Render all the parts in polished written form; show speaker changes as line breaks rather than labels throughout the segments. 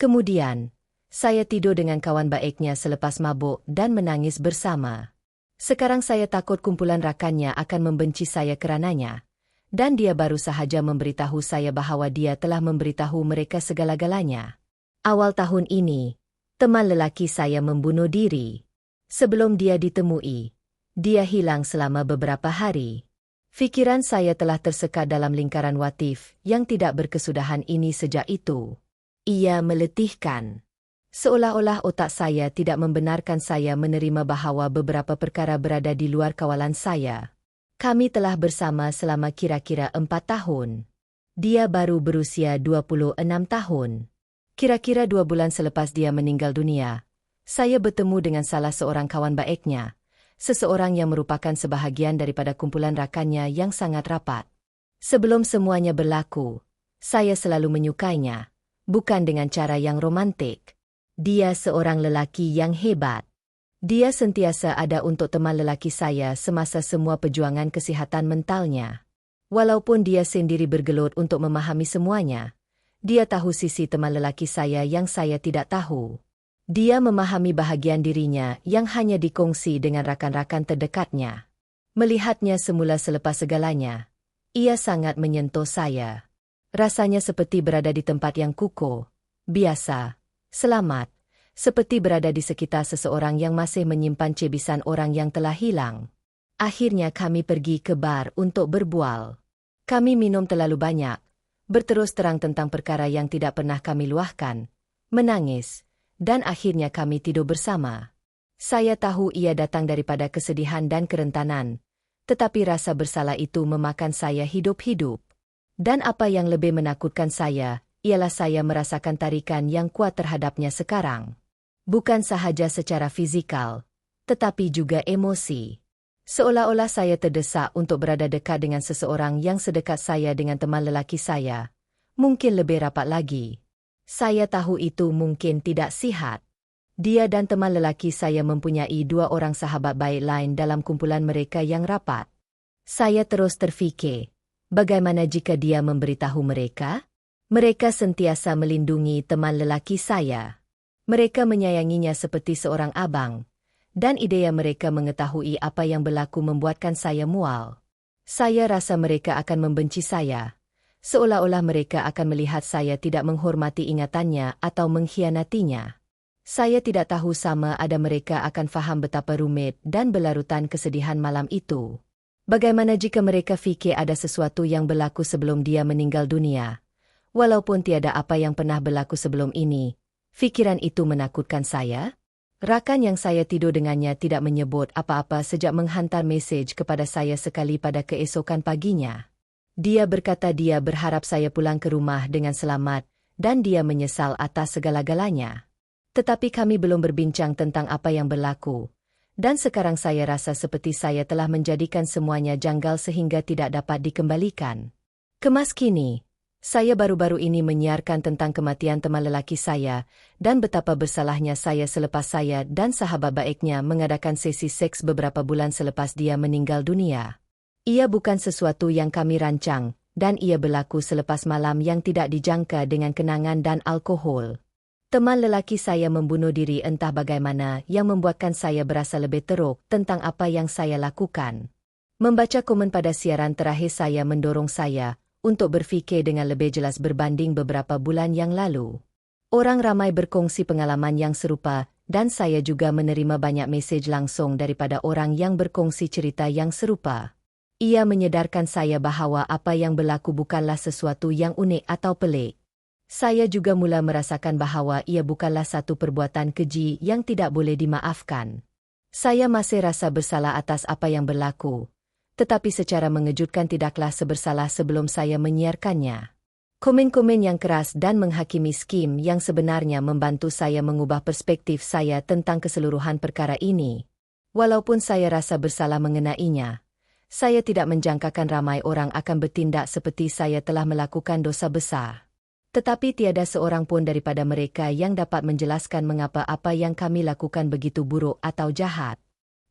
Kemudian, saya tidur dengan kawan baiknya selepas mabuk dan menangis bersama. Sekarang saya takut kumpulan rakannya akan membenci saya karenanya. Dan dia baru sahaja memberitahu saya bahwa dia telah memberitahu mereka segala-galanya. Awal tahun ini, teman lelaki saya membunuh diri. Sebelum dia ditemui, dia hilang selama beberapa hari. Fikiran saya telah tersekat dalam lingkaran watif yang tidak berkesudahan ini sejak itu. Ia meletihkan. Seolah-olah otak saya tidak membenarkan saya menerima bahwa beberapa perkara berada di luar kawalan saya. Kami telah bersama selama kira-kira 4 tahun. Dia baru berusia 26 tahun. Kira-kira 2 bulan selepas dia meninggal dunia, saya bertemu dengan salah seorang kawan baiknya, seseorang yang merupakan sebahagian daripada kumpulan rakannya yang sangat rapat. Sebelum semuanya berlaku, saya selalu menyukainya, bukan dengan cara yang romantik. Dia seorang lelaki yang hebat. Dia sentiasa ada untuk teman lelaki saya semasa semua perjuangan kesihatan mentalnya. Walaupun dia sendiri bergelut untuk memahami semuanya, dia tahu sisi teman lelaki saya yang saya tidak tahu. Dia memahami bahagian dirinya yang hanya dikongsi dengan rakan-rakan terdekatnya. Melihatnya semula selepas segalanya, ia sangat menyentuh saya. Rasanya seperti berada di tempat yang kukuh, biasa, selamat. Seperti berada di sekitar seseorang yang masih menyimpan cebisan orang yang telah hilang. Akhirnya kami pergi ke bar untuk berbual. Kami minum terlalu banyak, berterus terang tentang perkara yang tidak pernah kami luahkan, menangis, dan akhirnya kami tidur bersama. Saya tahu ia datang daripada kesedihan dan kerentanan, tetapi rasa bersalah itu memakan saya hidup-hidup. Dan apa yang lebih menakutkan saya, ialah saya merasakan tarikan yang kuat terhadapnya sekarang. Bukan sahaja secara fizikal, tetapi juga emosi. Seolah-olah saya terdesak untuk berada dekat dengan seseorang yang sedekat saya dengan teman lelaki saya. Mungkin lebih rapat lagi. Saya tahu itu mungkin tidak sihat. Dia dan teman lelaki saya mempunyai 2 orang sahabat baik lain dalam kumpulan mereka yang rapat. Saya terus terfikir, bagaimana jika dia memberitahu mereka? Mereka sentiasa melindungi teman lelaki saya. Mereka menyayanginya seperti seorang abang, dan idea mereka mengetahui apa yang berlaku membuatkan saya mual. Saya rasa mereka akan membenci saya, seolah-olah mereka akan melihat saya tidak menghormati ingatannya atau mengkhianatinya. Saya tidak tahu sama ada mereka akan faham betapa rumit dan berlarutan kesedihan malam itu. Bagaimana jika mereka fikir ada sesuatu yang berlaku sebelum dia meninggal dunia? Walaupun tiada apa yang pernah berlaku sebelum ini, fikiran itu menakutkan saya. Rakan yang saya tidur dengannya tidak menyebut apa-apa sejak menghantar mesej kepada saya sekali pada keesokan paginya. Dia berkata dia berharap saya pulang ke rumah dengan selamat, dan dia menyesal atas segala-galanya. Tetapi kami belum berbincang tentang apa yang berlaku, dan sekarang saya rasa seperti saya telah menjadikan semuanya janggal sehingga tidak dapat dikembalikan. Kemas kini, saya baru-baru ini menyiarkan tentang kematian teman lelaki saya dan betapa bersalahnya saya selepas saya dan sahabat baiknya mengadakan sesi seks beberapa bulan selepas dia meninggal dunia. Ia bukan sesuatu yang kami rancang, dan ia berlaku selepas malam yang tidak dijangka dengan kenangan dan alkohol. Teman lelaki saya membunuh diri entah bagaimana yang membuatkan saya berasa lebih teruk tentang apa yang saya lakukan. Membaca komen pada siaran terakhir saya mendorong saya untuk berfikir dengan lebih jelas berbanding beberapa bulan yang lalu. Orang ramai berkongsi pengalaman yang serupa, dan saya juga menerima banyak mesej langsung daripada orang yang berkongsi cerita yang serupa. Ia menyedarkan saya bahwa apa yang berlaku bukanlah sesuatu yang unik atau pelik. Saya juga mula merasakan bahwa ia bukanlah satu perbuatan keji yang tidak boleh dimaafkan. Saya masih rasa bersalah atas apa yang berlaku, tetapi secara mengejutkan tidaklah sebersalah sebelum saya menyiarkannya. Komen-komen yang keras dan menghakimi skim yang sebenarnya membantu saya mengubah perspektif saya tentang keseluruhan perkara ini. Walaupun saya rasa bersalah mengenainya, saya tidak menjangkakan ramai orang akan bertindak seperti saya telah melakukan dosa besar. Tetapi tiada seorang pun daripada mereka yang dapat menjelaskan mengapa apa yang kami lakukan begitu buruk atau jahat.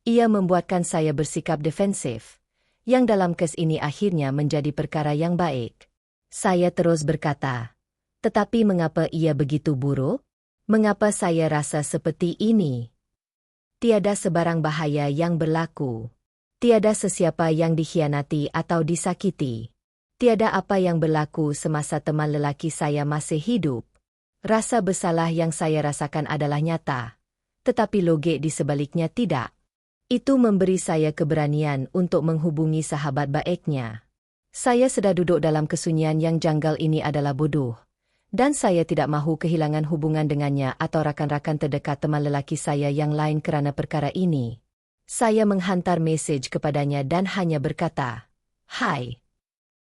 Ia membuatkan saya bersikap defensif, yang dalam kes ini akhirnya menjadi perkara yang baik. Saya terus berkata, Tetapi mengapa ia begitu buruk? Mengapa saya rasa seperti ini? Tiada sebarang bahaya yang berlaku. Tiada sesiapa yang dikhianati atau disakiti. Tiada apa yang berlaku semasa teman lelaki saya masih hidup. Rasa bersalah yang saya rasakan adalah nyata, tetapi logik di sebaliknya tidak. Itu memberi saya keberanian untuk menghubungi sahabat baiknya. Saya sedar duduk dalam kesunyian yang janggal ini adalah bodoh, dan saya tidak mahu kehilangan hubungan dengannya atau rakan-rakan terdekat teman lelaki saya yang lain kerana perkara ini. Saya menghantar mesej kepadanya dan hanya berkata, "Hai."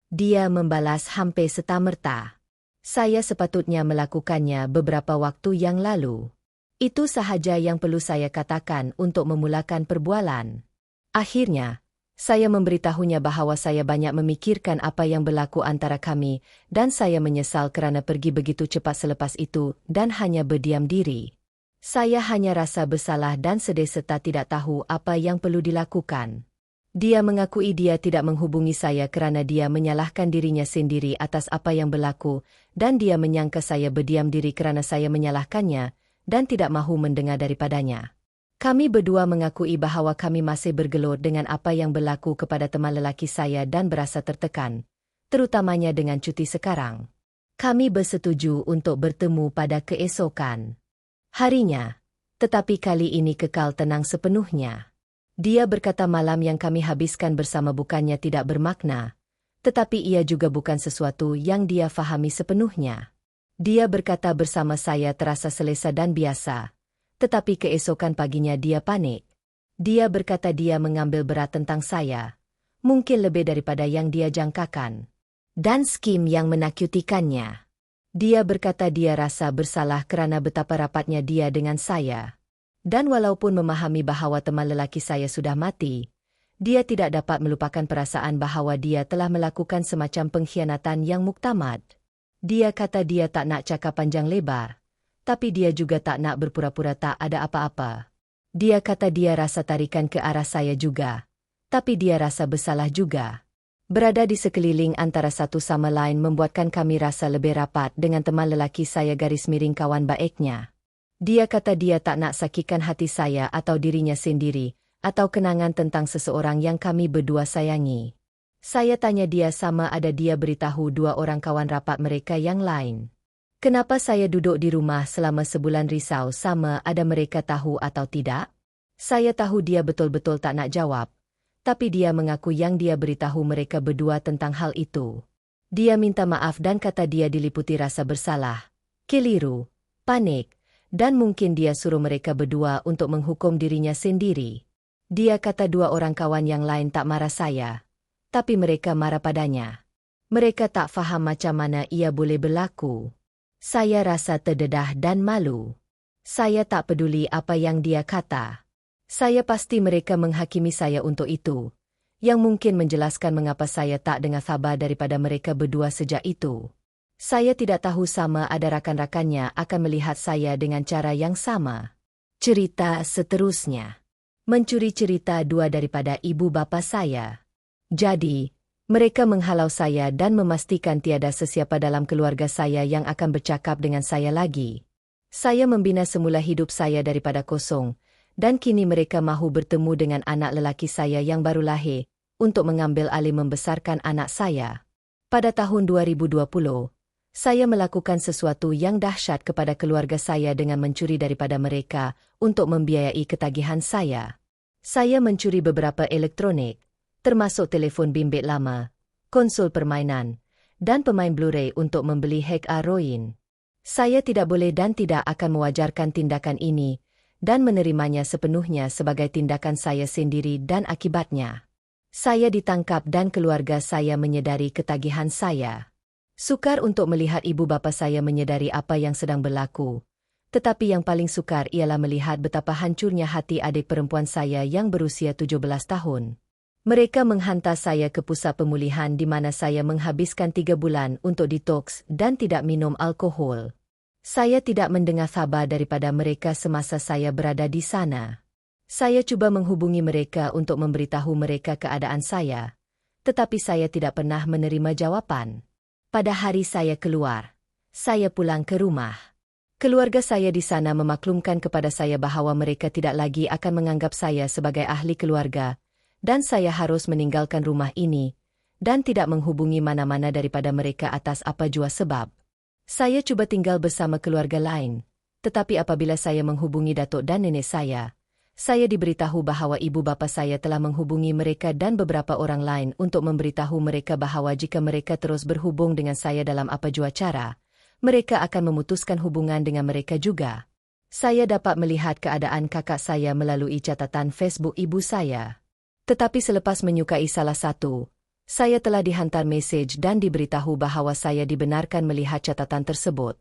Dia membalas hampir serta-merta. Saya sepatutnya melakukannya beberapa waktu yang lalu. Itu sahaja yang perlu saya katakan untuk memulakan perbualan. Akhirnya, saya memberitahunya bahawa saya banyak memikirkan apa yang berlaku antara kami dan saya menyesal kerana pergi begitu cepat selepas itu dan hanya berdiam diri. Saya hanya rasa bersalah dan sedih serta tidak tahu apa yang perlu dilakukan. Dia mengakui dia tidak menghubungi saya kerana dia menyalahkan dirinya sendiri atas apa yang berlaku dan dia menyangka saya berdiam diri kerana saya menyalahkannya dan tidak mahu mendengar daripadanya. Kami berdua mengakui bahawa kami masih bergelut dengan apa yang berlaku kepada teman lelaki saya dan berasa tertekan, terutamanya dengan cuti sekarang. Kami bersetuju untuk bertemu pada keesokan harinya, tetapi kali ini kekal tenang sepenuhnya. Dia berkata malam yang kami habiskan bersama bukannya tidak bermakna, tetapi ia juga bukan sesuatu yang dia fahami sepenuhnya. Dia berkata bersama saya terasa selesa dan biasa, tetapi keesokan paginya dia panik. Dia berkata dia mengambil berat tentang saya, mungkin lebih daripada yang dia jangkakan, dan skim yang menakutikannya. Dia berkata dia rasa bersalah kerana betapa rapatnya dia dengan saya. Dan walaupun memahami bahawa teman lelaki saya sudah mati, dia tidak dapat melupakan perasaan bahawa dia telah melakukan semacam pengkhianatan yang muktamad. Dia kata dia tak nak cakap panjang lebar, tapi dia juga tak nak berpura-pura tak ada apa-apa. Dia kata dia rasa tarikan ke arah saya juga, tapi dia rasa bersalah juga. Berada di sekeliling antara satu sama lain membuatkan kami rasa lebih rapat dengan teman lelaki saya _ kawan baiknya. Dia kata dia tak nak sakitkan hati saya atau dirinya sendiri, atau kenangan tentang seseorang yang kami berdua sayangi. Saya tanya dia sama ada dia beritahu dua orang kawan rapat mereka yang lain. Kenapa saya duduk di rumah selama sebulan risau sama ada mereka tahu atau tidak? Saya tahu dia betul-betul tak nak jawab, tapi dia mengaku yang dia beritahu mereka berdua tentang hal itu. Dia minta maaf dan kata dia diliputi rasa bersalah, keliru, panik, dan mungkin dia suruh mereka berdua untuk menghukum dirinya sendiri. Dia kata dua orang kawan yang lain tak marah saya, tapi mereka marah padanya. Mereka tak faham macam mana ia boleh berlaku. Saya rasa terdedah dan malu. Saya tak peduli apa yang dia kata. Saya pasti mereka menghakimi saya untuk itu, yang mungkin menjelaskan mengapa saya tak dengar khabar daripada mereka berdua sejak itu. Saya tidak tahu sama ada rakan-rakannya akan melihat saya dengan cara yang sama. Cerita seterusnya. Mencuri cerita dua daripada ibu bapa saya. Jadi, mereka menghalau saya dan memastikan tiada sesiapa dalam keluarga saya yang akan bercakap dengan saya lagi. Saya membina semula hidup saya daripada kosong, dan kini mereka mahu bertemu dengan anak lelaki saya yang baru lahir, untuk mengambil alih membesarkan anak saya. Pada tahun 2020, saya melakukan sesuatu yang dahsyat kepada keluarga saya dengan mencuri daripada mereka untuk membiayai ketagihan saya. Saya mencuri beberapa elektronik, termasuk telefon bimbit lama, konsol permainan, dan pemain Blu-ray untuk membeli heroin. Saya tidak boleh dan tidak akan mewajarkan tindakan ini, dan menerimanya sepenuhnya sebagai tindakan saya sendiri dan akibatnya. Saya ditangkap dan keluarga saya menyedari ketagihan saya. Sukar untuk melihat ibu bapa saya menyedari apa yang sedang berlaku, tetapi yang paling sukar ialah melihat betapa hancurnya hati adik perempuan saya yang berusia 17 tahun. Mereka menghantar saya ke pusat pemulihan di mana saya menghabiskan 3 bulan untuk detoks dan tidak minum alkohol. Saya tidak mendengar khabar daripada mereka semasa saya berada di sana. Saya cuba menghubungi mereka untuk memberitahu mereka keadaan tetapi saya tidak pernah menerima jawapan. Pada hari saya keluar, Saya pulang ke rumah. Keluarga saya di sana memaklumkan kepada saya bahwa mereka tidak lagi akan menganggap saya sebagai ahli keluarga, dan saya harus meninggalkan rumah ini, dan tidak menghubungi mana-mana daripada mereka atas apa jua sebab. Saya coba tinggal bersama keluarga lain, tetapi apabila saya menghubungi datuk dan nenek saya diberitahu bahwa ibu bapa saya telah menghubungi mereka dan beberapa orang lain untuk memberitahu mereka bahwa jika mereka terus berhubung dengan saya dalam apa jua cara, mereka akan memutuskan hubungan dengan mereka juga. Saya dapat melihat keadaan kakak saya melalui catatan Facebook ibu saya. Tetapi selepas menyukai salah satu, saya telah dihantar mesej dan diberitahu bahwa saya dibenarkan melihat catatan tersebut.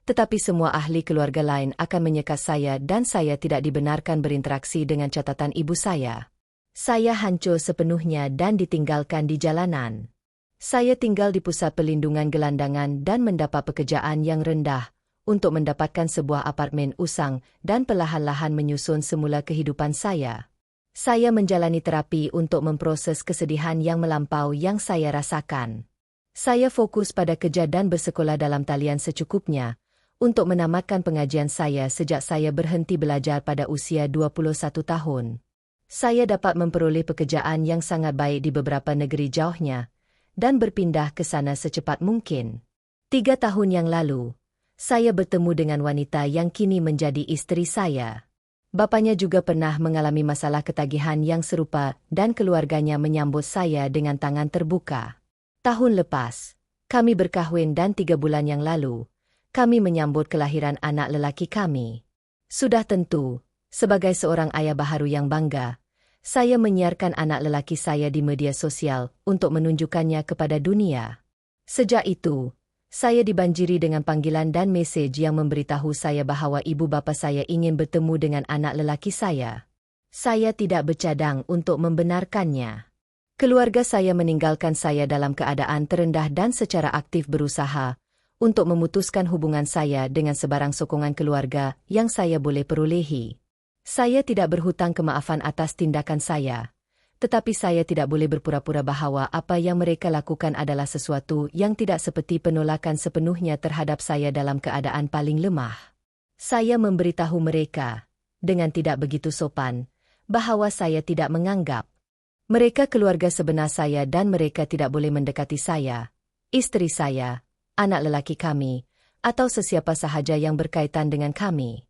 Tetapi semua ahli keluarga lain akan menyekat saya dan saya tidak dibenarkan berinteraksi dengan catatan ibu saya. Saya hancur sepenuhnya dan ditinggalkan di jalanan. Saya tinggal di pusat pelindungan gelandangan dan mendapat pekerjaan yang rendah untuk mendapatkan sebuah apartemen usang dan perlahan-lahan menyusun semula kehidupan saya. Saya menjalani terapi untuk memproses kesedihan yang melampau yang saya rasakan. Saya fokus pada kerja dan bersekolah dalam talian secukupnya untuk menamatkan pengajian saya sejak saya berhenti belajar pada usia 21 tahun. Saya dapat memperoleh pekerjaan yang sangat baik di beberapa negeri jauhnya dan berpindah ke sana secepat mungkin. 3 tahun yang lalu, saya bertemu dengan wanita yang kini menjadi istri saya. Bapaknya juga pernah mengalami masalah ketagihan yang serupa dan keluarganya menyambut saya dengan tangan terbuka. Tahun lepas, kami berkahwin dan 3 bulan yang lalu, kami menyambut kelahiran anak lelaki kami. Sudah tentu, sebagai seorang ayah baharu yang bangga, saya menyiarkan anak lelaki saya di media sosial untuk menunjukkannya kepada dunia. Sejak itu, saya dibanjiri dengan panggilan dan mesej yang memberitahu saya bahwa ibu bapa saya ingin bertemu dengan anak lelaki saya. Saya tidak bercadang untuk membenarkannya. Keluarga saya meninggalkan saya dalam keadaan terendah dan secara aktif berusaha untuk memutuskan hubungan saya dengan sebarang sokongan keluarga yang saya boleh perolehi. Saya tidak berhutang kemaafan atas tindakan saya. Tetapi saya tidak boleh berpura-pura bahwa apa yang mereka lakukan adalah sesuatu yang tidak seperti penolakan sepenuhnya terhadap saya dalam keadaan paling lemah. Saya memberitahu mereka, dengan tidak begitu sopan, bahwa saya tidak menganggap mereka keluarga sebenar saya dan mereka tidak boleh mendekati saya, istri saya, anak lelaki kami, atau sesiapa sahaja yang berkaitan dengan kami.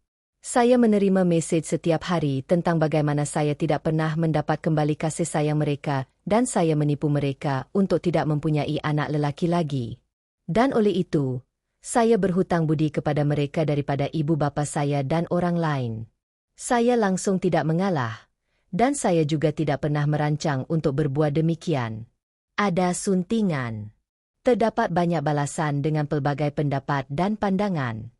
Saya menerima mesej setiap hari tentang bagaimana saya tidak pernah mendapat kembali kasih sayang mereka dan saya menipu mereka untuk tidak mempunyai anak lelaki lagi. Dan oleh itu, saya berhutang budi kepada mereka daripada ibu bapa saya dan orang lain. Saya langsung tidak mengalah, dan saya juga tidak pernah merancang untuk berbuat demikian. Ada suntingan. Terdapat banyak balasan dengan pelbagai pendapat dan pandangan.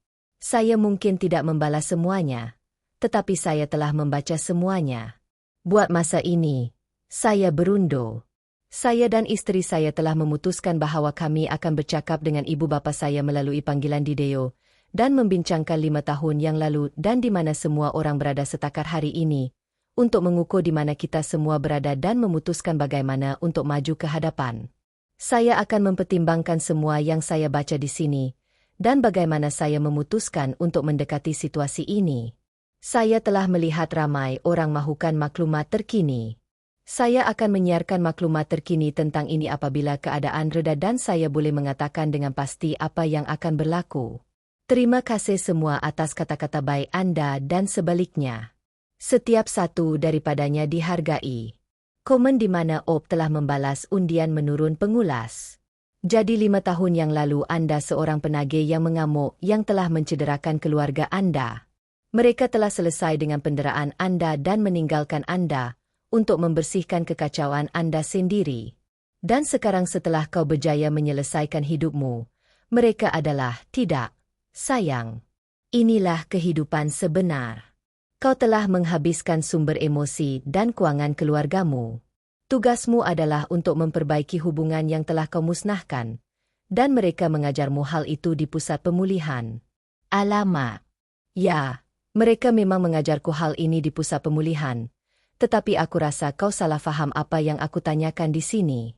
Saya mungkin tidak membalas semuanya, tetapi saya telah membaca semuanya. Buat masa ini, saya berundur. Saya dan istri saya telah memutuskan bahwa kami akan bercakap dengan ibu bapa saya melalui panggilan video dan membincangkan 5 tahun yang lalu dan di mana semua orang berada setakat hari ini, untuk mengukur di mana kita semua berada dan memutuskan bagaimana untuk maju ke hadapan. Saya akan mempertimbangkan semua yang saya baca di sini, dan bagaimana saya memutuskan untuk mendekati situasi ini. Saya telah melihat ramai orang mahukan maklumat terkini. Saya akan menyiarkan maklumat terkini tentang ini apabila keadaan reda dan saya boleh mengatakan dengan pasti apa yang akan berlaku. Terima kasih semua atas kata-kata baik Anda dan sebaliknya. Setiap satu daripadanya dihargai. Komen di mana Op telah membalas undian menurun pengulas. Jadi 5 tahun yang lalu Anda seorang penagih yang mengamuk yang telah mencederakan keluarga Anda. Mereka telah selesai dengan penderaan Anda dan meninggalkan Anda untuk membersihkan kekacauan Anda sendiri. Dan sekarang setelah kau berjaya menyelesaikan hidupmu, mereka adalah tidak sayang. Inilah kehidupan sebenar. Kau telah menghabiskan sumber emosi dan kewangan keluargamu. Tugasmu adalah untuk memperbaiki hubungan yang telah kau musnahkan, dan mereka mengajarmu hal itu di pusat pemulihan. Alamak. Ya, mereka memang mengajarku hal ini di pusat pemulihan, tetapi aku rasa kau salah faham apa yang aku tanyakan di sini.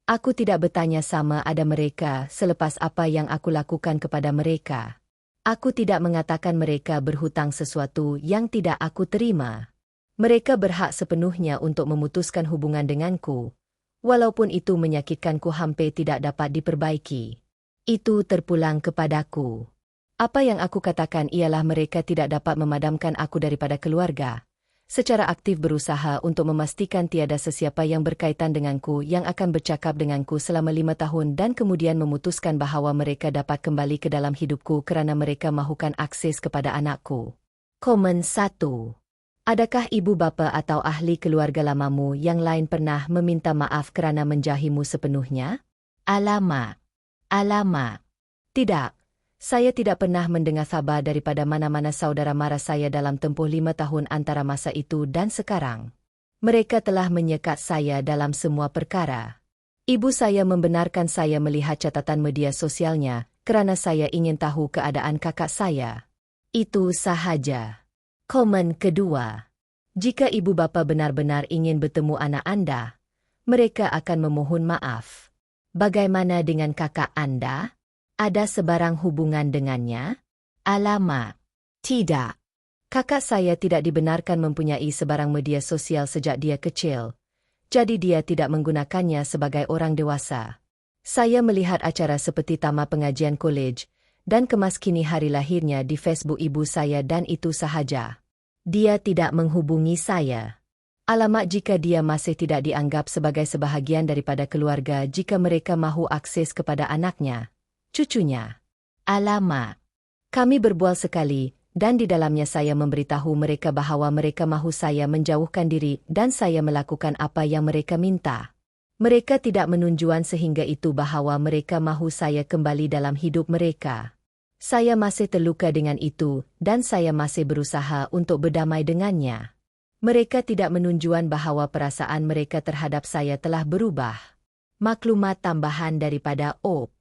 Aku tidak bertanya sama ada mereka selepas apa yang aku lakukan kepada mereka. Aku tidak mengatakan mereka berhutang sesuatu yang tidak aku terima. Mereka berhak sepenuhnya untuk memutuskan hubungan denganku, walaupun itu menyakitkanku hampir tidak dapat diperbaiki. Itu terpulang kepadaku. Apa yang aku katakan ialah mereka tidak dapat memadamkan aku daripada keluarga. Secara aktif berusaha untuk memastikan tiada sesiapa yang berkaitan denganku yang akan bercakap denganku selama 5 tahun dan kemudian memutuskan bahawa mereka dapat kembali ke dalam hidupku kerana mereka mahukan akses kepada anakku. Komen 1. Adakah ibu bapa atau ahli keluarga lamamu yang lain pernah meminta maaf kerana menjahimu sepenuhnya? Alamak. Tidak. Saya tidak pernah mendengar khabar daripada mana-mana saudara mara saya dalam tempoh 5 tahun antara masa itu dan sekarang. Mereka telah menyekat saya dalam semua perkara. Ibu saya membenarkan saya melihat catatan media sosialnya kerana saya ingin tahu keadaan kakak saya. Itu sahaja. Komen kedua. Jika ibu bapa benar-benar ingin bertemu anak Anda, mereka akan memohon maaf. Bagaimana dengan kakak Anda? Ada sebarang hubungan dengannya? Alamak. Tidak. Kakak saya tidak dibenarkan mempunyai sebarang media sosial sejak dia kecil. Jadi dia tidak menggunakannya sebagai orang dewasa. Saya melihat acara seperti tamat pengajian kolej dan kemaskini hari lahirnya di Facebook ibu saya dan itu sahaja. Dia tidak menghubungi saya. Alamak jika dia masih tidak dianggap sebagai sebahagian daripada keluarga jika mereka mahu akses kepada anaknya. Cucunya. Alamak. Kami berbual sekali, dan di dalamnya saya memberitahu mereka bahawa mereka mahu saya menjauhkan diri dan saya melakukan apa yang mereka minta. Mereka tidak menunjukkan sehingga itu bahawa mereka mahu saya kembali dalam hidup mereka. Saya masih terluka dengan itu, dan saya masih berusaha untuk berdamai dengannya. Mereka tidak menunjukkan bahawa perasaan mereka terhadap saya telah berubah. Maklumat tambahan daripada OP.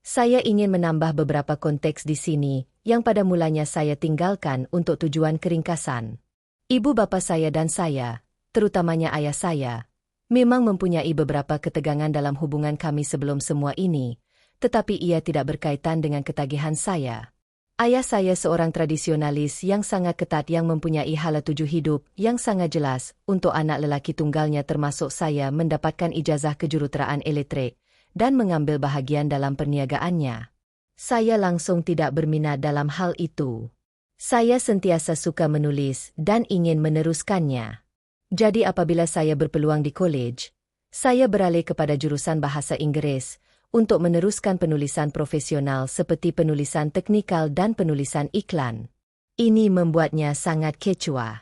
Saya ingin menambah beberapa konteks di sini, yang pada mulanya saya tinggalkan untuk tujuan keringkasan. Ibu bapa saya dan saya, terutamanya ayah saya, memang mempunyai beberapa ketegangan dalam hubungan kami sebelum semua ini, tetapi ia tidak berkaitan dengan ketagihan saya. Ayah saya seorang tradisionalis yang sangat ketat yang mempunyai hala tuju hidup yang sangat jelas untuk anak lelaki tunggalnya termasuk saya mendapatkan ijazah kejuruteraan elektrik dan mengambil bahagian dalam perniagaannya. Saya langsung tidak berminat dalam hal itu. Saya sentiasa suka menulis dan ingin meneruskannya. Jadi apabila saya berpeluang di kolej, saya beralih kepada jurusan bahasa Inggeris untuk meneruskan penulisan profesional seperti penulisan teknikal dan penulisan iklan. Ini membuatnya sangat kecoh.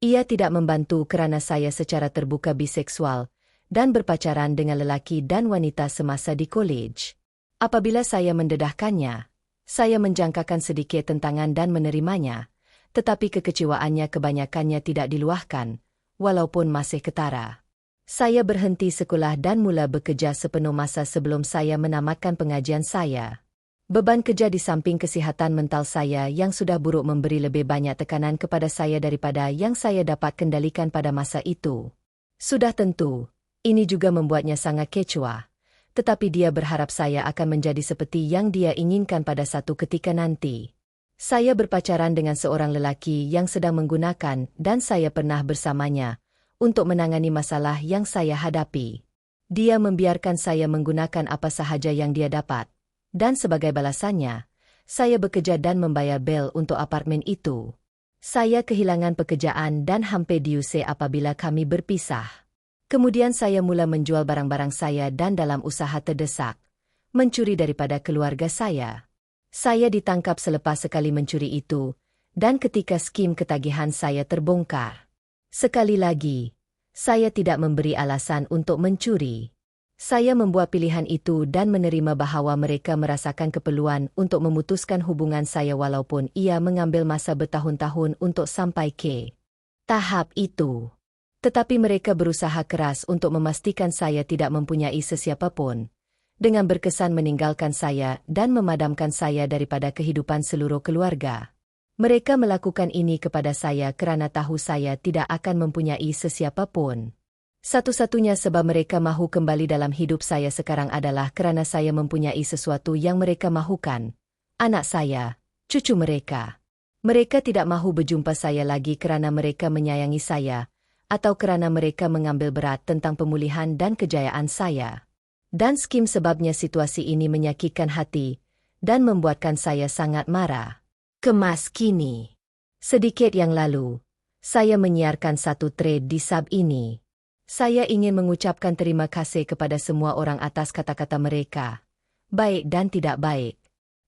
Ia tidak membantu kerana saya secara terbuka biseksual dan berpacaran dengan lelaki dan wanita semasa di kolej. Apabila saya mendedahkannya, saya menjangkakan sedikit tentangan dan menerimanya, tetapi kekecewaannya kebanyakannya tidak diluahkan, walaupun masih ketara. Saya berhenti sekolah dan mula bekerja sepenuh masa sebelum saya menamatkan pengajian saya. Beban kerja di samping kesihatan mental saya yang sudah buruk memberi lebih banyak tekanan kepada saya daripada yang saya dapat kendalikan pada masa itu. Sudah tentu, ini juga membuatnya sangat kecoh, tetapi dia berharap saya akan menjadi seperti yang dia inginkan pada satu ketika nanti. Saya berpacaran dengan seorang lelaki yang sedang menggunakan dan saya pernah bersamanya untuk menangani masalah yang saya hadapi. Dia membiarkan saya menggunakan apa sahaja yang dia dapat, dan sebagai balasannya, saya bekerja dan membayar bel untuk apartemen itu. Saya kehilangan pekerjaan dan hampir diusir apabila kami berpisah. Kemudian saya mula menjual barang-barang saya dan dalam usaha terdesak, mencuri daripada keluarga saya. Saya ditangkap selepas sekali mencuri itu, dan ketika skim ketagihan saya terbongkar. Sekali lagi, saya tidak memberi alasan untuk mencuri. Saya membuat pilihan itu dan menerima bahawa mereka merasakan keperluan untuk memutuskan hubungan saya walaupun ia mengambil masa bertahun-tahun untuk sampai ke tahap itu. Tetapi mereka berusaha keras untuk memastikan saya tidak mempunyai sesiapapun, dengan berkesan meninggalkan saya dan memadamkan saya daripada kehidupan seluruh keluarga. Mereka melakukan ini kepada saya kerana tahu saya tidak akan mempunyai sesiapapun. Satu-satunya sebab mereka mahu kembali dalam hidup saya sekarang adalah karena saya mempunyai sesuatu yang mereka mahukan. Anak saya, cucu mereka. Mereka tidak mahu berjumpa saya lagi kerana mereka menyayangi saya, atau kerana mereka mengambil berat tentang pemulihan dan kejayaan saya. Dan skim sebabnya situasi ini menyakitkan hati, dan membuatkan saya sangat marah. Kemas kini. Sedikit yang lalu, saya menyiarkan satu thread di sub ini. Saya ingin mengucapkan terima kasih kepada semua orang atas kata-kata mereka, baik dan tidak baik.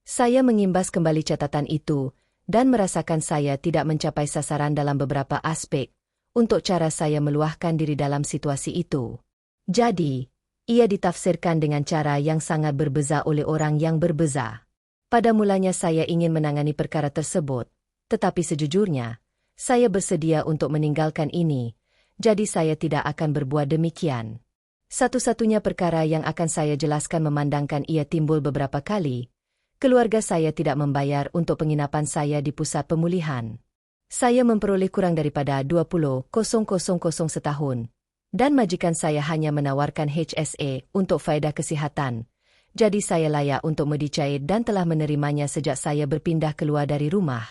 Saya mengimbas kembali catatan itu, dan merasakan saya tidak mencapai sasaran dalam beberapa aspek, untuk cara saya meluahkan diri dalam situasi itu. Jadi, ia ditafsirkan dengan cara yang sangat berbeza oleh orang yang berbeza. Pada mulanya saya ingin menangani perkara tersebut, tetapi sejujurnya, saya bersedia untuk meninggalkan ini, jadi saya tidak akan berbuat demikian. Satu-satunya perkara yang akan saya jelaskan memandangkan ia timbul beberapa kali, keluarga saya tidak membayar untuk penginapan saya di pusat pemulihan. Saya memperoleh kurang daripada 20,000 setahun, dan majikan saya hanya menawarkan HSA untuk faedah kesihatan, jadi saya layak untuk Medicaid dan telah menerimanya sejak saya berpindah keluar dari rumah.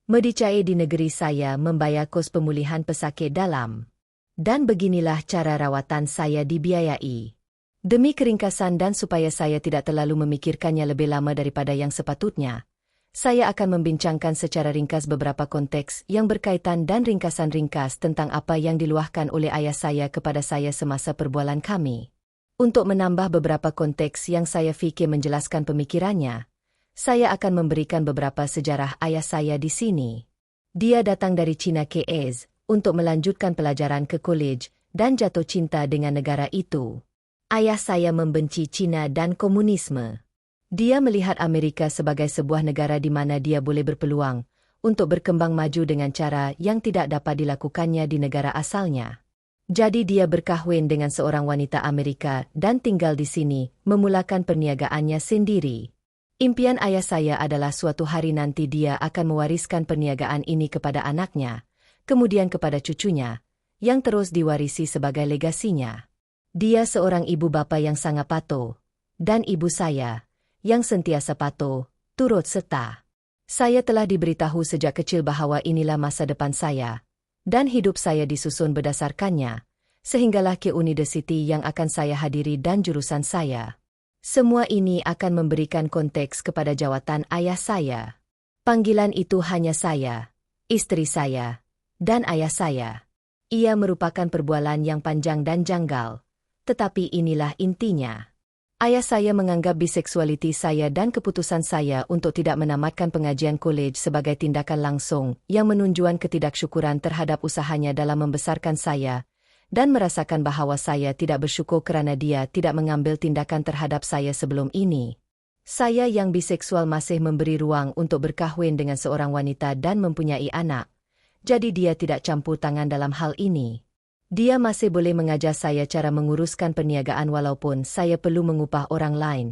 Medicaid di negeri saya membayar kos pemulihan pesakit dalam. Dan beginilah cara rawatan saya dibiayai. Demi keringkasan dan supaya saya tidak terlalu memikirkannya lebih lama daripada yang sepatutnya, saya akan membincangkan secara ringkas beberapa konteks yang berkaitan dan ringkasan ringkas tentang apa yang diluahkan oleh ayah saya kepada saya semasa perbualan kami. Untuk menambah beberapa konteks yang saya fikir menjelaskan pemikirannya, saya akan memberikan beberapa sejarah ayah saya di sini. Dia datang dari China KS untuk melanjutkan pelajaran ke kolej dan jatuh cinta dengan negara itu. Ayah saya membenci China dan komunisme. Dia melihat Amerika sebagai sebuah negara di mana dia boleh berpeluang untuk berkembang maju dengan cara yang tidak dapat dilakukannya di negara asalnya. Jadi dia berkahwin dengan seorang wanita Amerika dan tinggal di sini, memulakan perniagaannya sendiri. Impian ayah saya adalah suatu hari nanti dia akan mewariskan perniagaan ini kepada anaknya, kemudian kepada cucunya, yang terus diwarisi sebagai legasinya. Dia seorang ibu bapa yang sangat patuh, dan ibu saya, yang sentiasa patuh, turut serta. Saya telah diberitahu sejak kecil bahwa inilah masa depan saya, dan hidup saya disusun berdasarkannya, sehinggalah ke university yang akan saya hadiri dan jurusan saya. Semua ini akan memberikan konteks kepada jawatan ayah saya. Panggilan itu hanya saya, istri saya, dan ayah saya. Ia merupakan perbualan yang panjang dan janggal, tetapi inilah intinya. Ayah saya menganggap biseksualiti saya dan keputusan saya untuk tidak menamatkan pengajian kolej sebagai tindakan langsung yang menunjukkan ketidaksyukuran terhadap usahanya dalam membesarkan saya, dan merasakan bahwa saya tidak bersyukur kerana dia tidak mengambil tindakan terhadap saya sebelum ini. Saya yang biseksual masih memberi ruang untuk berkahwin dengan seorang wanita dan mempunyai anak, jadi dia tidak campur tangan dalam hal ini. Dia masih boleh mengajar saya cara menguruskan perniagaan walaupun saya perlu mengupah orang lain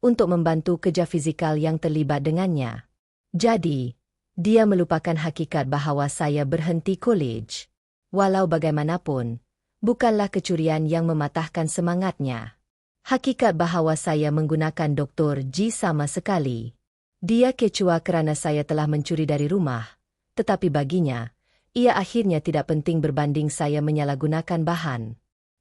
untuk membantu kerja fizikal yang terlibat dengannya. Jadi, dia melupakan hakikat bahwa saya berhenti kolej. Walau bagaimanapun, bukanlah kecurian yang mematahkan semangatnya. Hakikat bahwa saya menggunakan Dr. G sama sekali. Dia kecewa kerana saya telah mencuri dari rumah, tetapi baginya, ia akhirnya tidak penting berbanding saya menyalahgunakan bahan.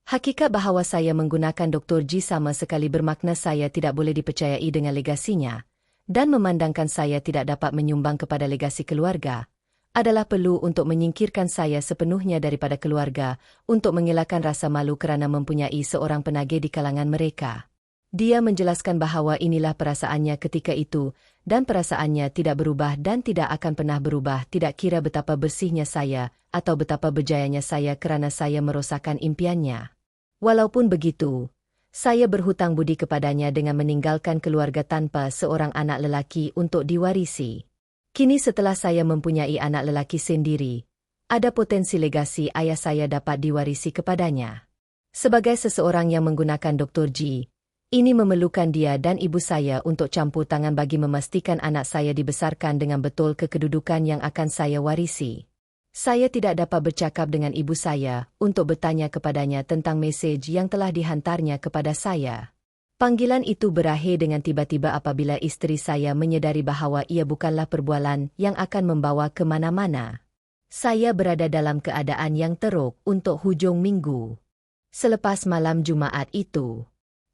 Hakikat bahwa saya menggunakan Dr. G sama sekali bermakna saya tidak boleh dipercayai dengan legasinya, dan memandangkan saya tidak dapat menyumbang kepada legasi keluarga, adalah perlu untuk menyingkirkan saya sepenuhnya daripada keluarga, untuk mengelakkan rasa malu kerana mempunyai seorang penagih di kalangan mereka. Dia menjelaskan bahwa inilah perasaannya ketika itu, dan perasaannya tidak berubah dan tidak akan pernah berubah, tidak kira betapa bersihnya saya, atau betapa berjayanya saya kerana saya merosakkan impiannya. Walaupun begitu, saya berhutang budi kepadanya dengan meninggalkan keluarga tanpa seorang anak lelaki untuk diwarisi. Kini setelah saya mempunyai anak lelaki sendiri, ada potensi legasi ayah saya dapat diwarisi kepadanya. Sebagai seseorang yang menggunakan Dr. G, ini memerlukan dia dan ibu saya untuk campur tangan bagi memastikan anak saya dibesarkan dengan betul ke kedudukan yang akan saya warisi. Saya tidak dapat bercakap dengan ibu saya untuk bertanya kepadanya tentang mesej yang telah dihantarnya kepada saya. Panggilan itu berakhir dengan tiba-tiba apabila istri saya menyedari bahawa ia bukanlah perbualan yang akan membawa ke mana-mana. Saya berada dalam keadaan yang teruk untuk hujung minggu. Selepas malam Jumaat itu,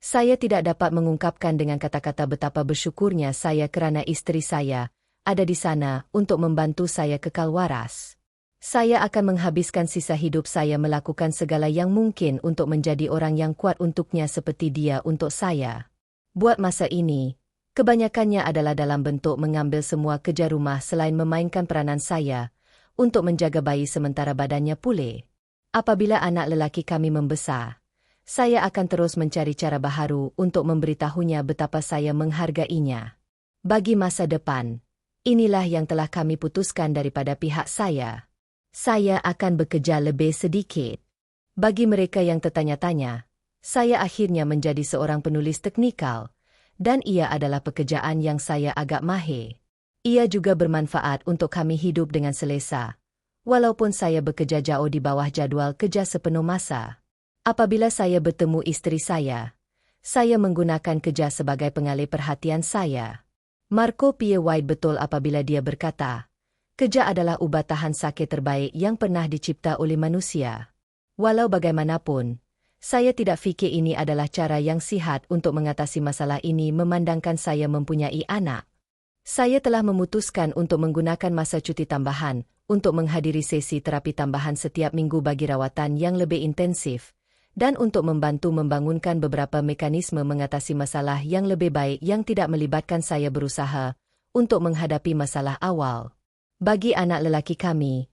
saya tidak dapat mengungkapkan dengan kata-kata betapa bersyukurnya saya kerana istri saya ada di sana untuk membantu saya kekal waras. Saya akan menghabiskan sisa hidup saya melakukan segala yang mungkin untuk menjadi orang yang kuat untuknya seperti dia untuk saya. Buat masa ini, kebanyakannya adalah dalam bentuk mengambil semua kerja rumah selain memainkan peranan saya untuk menjaga bayi sementara badannya pulih. Apabila anak lelaki kami membesar, saya akan terus mencari cara baharu untuk memberitahunya betapa saya menghargainya. Bagi masa depan, inilah yang telah kami putuskan daripada pihak saya. Saya akan bekerja lebih sedikit. Bagi mereka yang tertanya-tanya, saya akhirnya menjadi seorang penulis teknikal, dan ia adalah pekerjaan yang saya agak mahir. Ia juga bermanfaat untuk kami hidup dengan selesa, walaupun saya bekerja jauh di bawah jadual kerja sepenuh masa. Apabila saya bertemu istri saya menggunakan kerja sebagai pengalih perhatian saya. Marco Pierre White betul apabila dia berkata, kerja adalah ubat tahan sakit terbaik yang pernah dicipta oleh manusia. Walau bagaimanapun, saya tidak fikir ini adalah cara yang sihat untuk mengatasi masalah ini memandangkan saya mempunyai anak. Saya telah memutuskan untuk menggunakan masa cuti tambahan untuk menghadiri sesi terapi tambahan setiap minggu bagi rawatan yang lebih intensif, dan untuk membantu membangunkan beberapa mekanisme mengatasi masalah yang lebih baik yang tidak melibatkan saya berusaha untuk menghadapi masalah awal. Bagi anak lelaki kami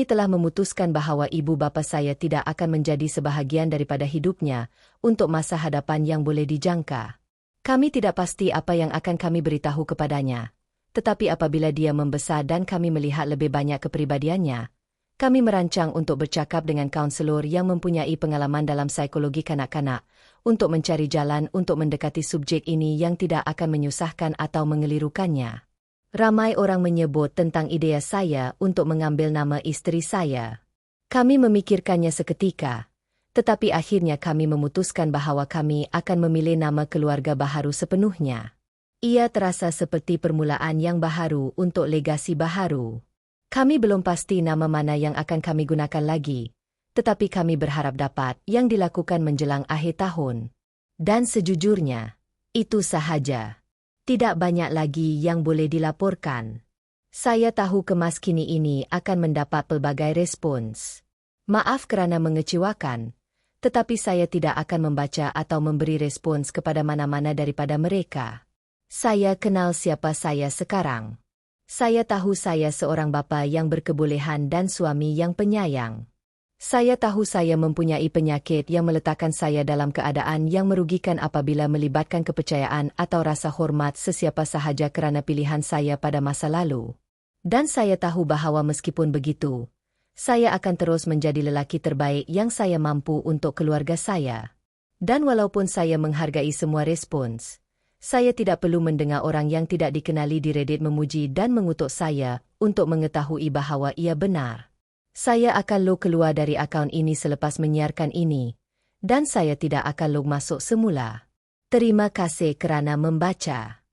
telah memutuskan bahawa ibu bapa saya tidak akan menjadi sebahagian daripada hidupnya untuk masa hadapan yang boleh dijangka. Kami tidak pasti apa yang akan kami beritahu kepadanya, tetapi apabila dia membesar dan kami melihat lebih banyak kepribadiannya, kami merancang untuk bercakap dengan kaunselor yang mempunyai pengalaman dalam psikologi kanak-kanak untuk mencari jalan untuk mendekati subjek ini yang tidak akan menyusahkan atau mengelirukannya. Ramai orang menyebut tentang idea saya untuk mengambil nama istri saya. Kami memikirkannya seketika, tetapi akhirnya kami memutuskan bahawa kami akan memilih nama keluarga baharu sepenuhnya. Ia terasa seperti permulaan yang baharu untuk legasi baharu. Kami belum pasti nama mana yang akan kami gunakan lagi, tetapi kami berharap dapat yang dilakukan menjelang akhir tahun. Dan sejujurnya, itu sahaja. Tidak banyak lagi yang boleh dilaporkan. Saya tahu kemas kini ini akan mendapat pelbagai respons. Maaf kerana mengecewakan, tetapi saya tidak akan membaca atau memberi respons kepada mana-mana daripada mereka. Saya kenal siapa saya sekarang. Saya tahu saya seorang bapa yang berkebolehan dan suami yang penyayang. Saya tahu saya mempunyai penyakit yang meletakkan saya dalam keadaan yang merugikan apabila melibatkan kepercayaan atau rasa hormat sesiapa sahaja kerana pilihan saya pada masa lalu. Dan saya tahu bahawa meskipun begitu, saya akan terus menjadi lelaki terbaik yang saya mampu untuk keluarga saya. Dan walaupun saya menghargai semua respons, saya tidak perlu mendengar orang yang tidak dikenali di Reddit memuji dan mengutuk saya untuk mengetahui bahawa ia benar. Saya akan log keluar dari akaun ini selepas menyiarkan ini, dan saya tidak akan log masuk semula. Terima kasih kerana membaca.